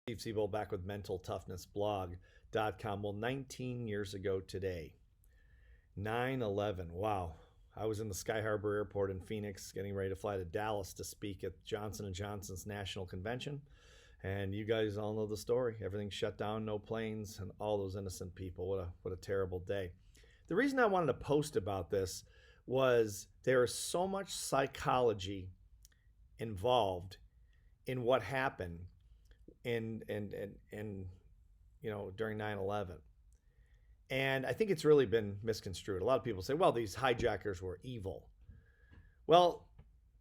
Steve Siebel back with mentaltoughnessblog.com. Well, 19 years ago today, 9/11. Wow. I was in the Sky Harbor Airport in Phoenix getting ready to fly to Dallas to speak at Johnson & Johnson's National Convention. And you guys all know the story. Everything shut down, no planes, and all those innocent people. What a terrible day. The reason I wanted to post about this was there is so much psychology involved in what happened in during 9/11. And I think it's really been misconstrued. A lot of people say, well, these hijackers were evil. Well,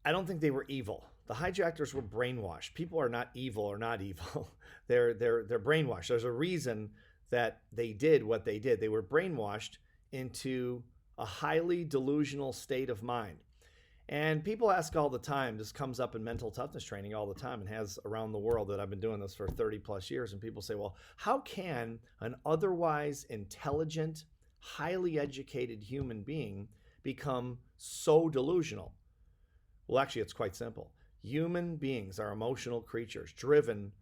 I don't think they were evil. The hijackers were brainwashed. People are not evil or not evil. They're brainwashed. There's a reason that they did what they did. They were brainwashed into a highly delusional state of mind. And people ask all the time, this comes up in mental toughness training all the time and has around the world that I've been doing this for 30 plus years. And people say, well, how can an otherwise intelligent, highly educated human being become so delusional? Well, actually, it's quite simple. Human beings are emotional creatures driven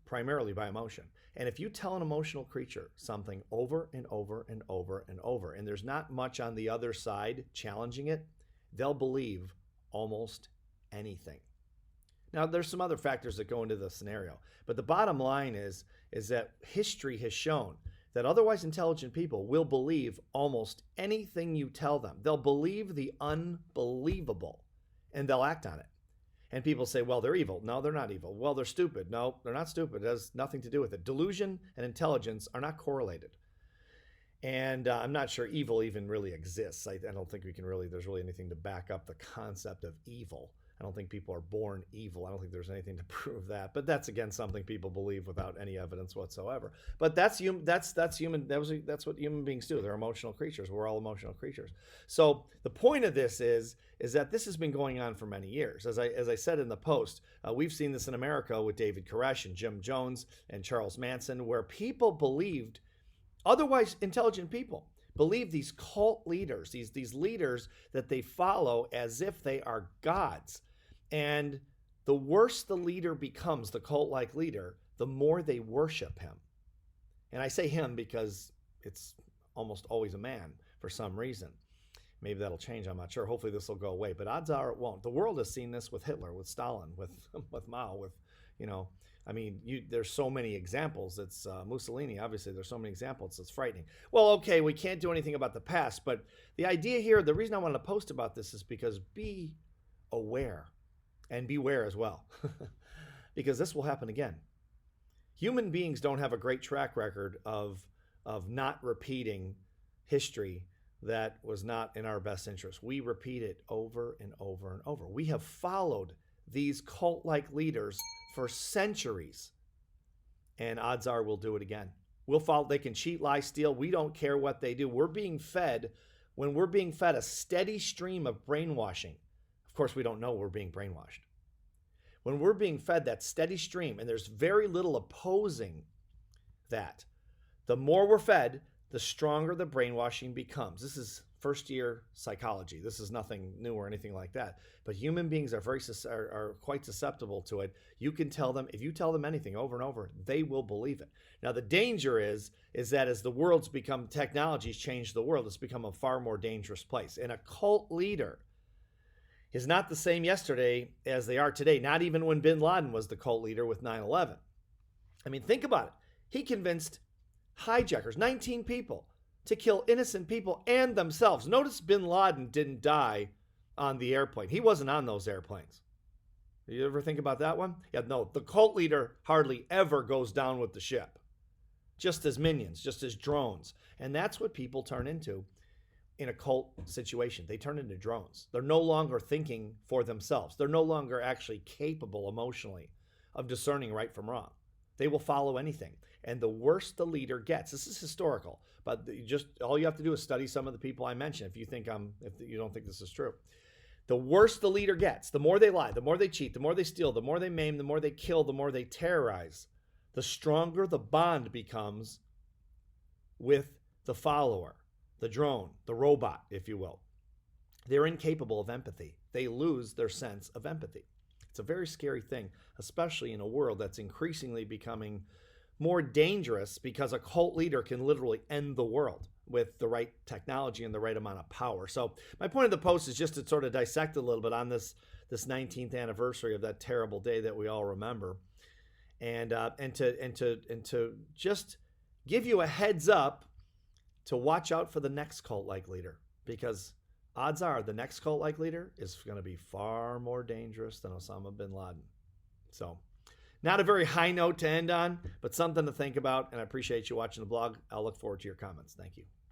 primarily by emotion. And if you tell an emotional creature something over and over and over and over, and there's not much on the other side challenging it, they'll believe almost anything. Now, there's some other factors that go into the scenario, but the bottom line is that history has shown that otherwise intelligent people will believe almost anything you tell them. They'll believe the unbelievable, and they'll act on it. And people say, well, they're evil. No, they're not evil. Well, they're stupid. No, they're not stupid. It has nothing to do with it. Delusion and intelligence are not correlated. And I'm not sure evil even really exists. I don't think there's really anything to back up the concept of evil. I don't think people are born evil. I don't think there's anything to prove that. But that's, again, something people believe without any evidence whatsoever. But that's human. That's what human beings do. They're emotional creatures. We're all emotional creatures. So the point of this is that this has been going on for many years. As I said in the post, we've seen this in America with David Koresh and Jim Jones and Charles Manson, where people believed, otherwise intelligent people believe these cult leaders, these leaders that they follow as if they are gods. And the worse the leader becomes, the cult-like leader, the more they worship him. And I say him because it's almost always a man for some reason. Maybe that'll change, I'm not sure. Hopefully this will go away, but odds are it won't. The world has seen this with Hitler, with Stalin, with Mao, there's so many examples. It's Mussolini, obviously, there's so many examples. It's frightening. Well, okay, we can't do anything about the past, but the idea here, the reason I wanted to post about this is because be aware and beware as well, because this will happen again. Human beings don't have a great track record of not repeating history that was not in our best interest. We repeat it over and over and over. We have followed these cult-like leaders for centuries, and odds are we'll do it again. We'll follow. They can cheat, lie, steal. We don't care what they do. When we're being fed a steady stream of brainwashing, of course we don't know we're being brainwashed. When we're being fed that steady stream and there's very little opposing that, the more we're fed, the stronger the brainwashing becomes. This is first year psychology. This is nothing new or anything like that. But human beings are quite susceptible to it. You can tell them, if you tell them anything over and over, they will believe it. Now the danger is that as the world's become, technology's changed the world, it's become a far more dangerous place. And a cult leader is not the same yesterday as they are today. Not even when Bin Laden was the cult leader with 9/11. I mean, think about it. He convinced hijackers, 19 people, to kill innocent people and themselves. Notice Bin Laden didn't die on the airplane. He wasn't on those airplanes. You ever think about that one? Yeah, no, the cult leader hardly ever goes down with the ship. Just as minions, just as drones. And that's what people turn into in a cult situation. They turn into drones. They're no longer thinking for themselves. They're no longer actually capable emotionally of discerning right from wrong. They will follow anything. And the worse the leader gets, this is historical, but all you have to do is study some of the people I mentioned if you don't think this is true. The worse the leader gets, the more they lie, the more they cheat, the more they steal, the more they maim, the more they kill, the more they terrorize, the stronger the bond becomes with the follower, the drone, the robot, if you will. They're incapable of empathy. They lose their sense of empathy. It's a very scary thing, especially in a world that's increasingly becoming more dangerous because a cult leader can literally end the world with the right technology and the right amount of power. So my point of the post is just to sort of dissect a little bit on this 19th anniversary of that terrible day that we all remember, and to just give you a heads up to watch out for the next cult-like leader, because odds are the next cult-like leader is going to be far more dangerous than Osama bin Laden. So not a very high note to end on, but something to think about, and I appreciate you watching the blog. I'll look forward to your comments. Thank you.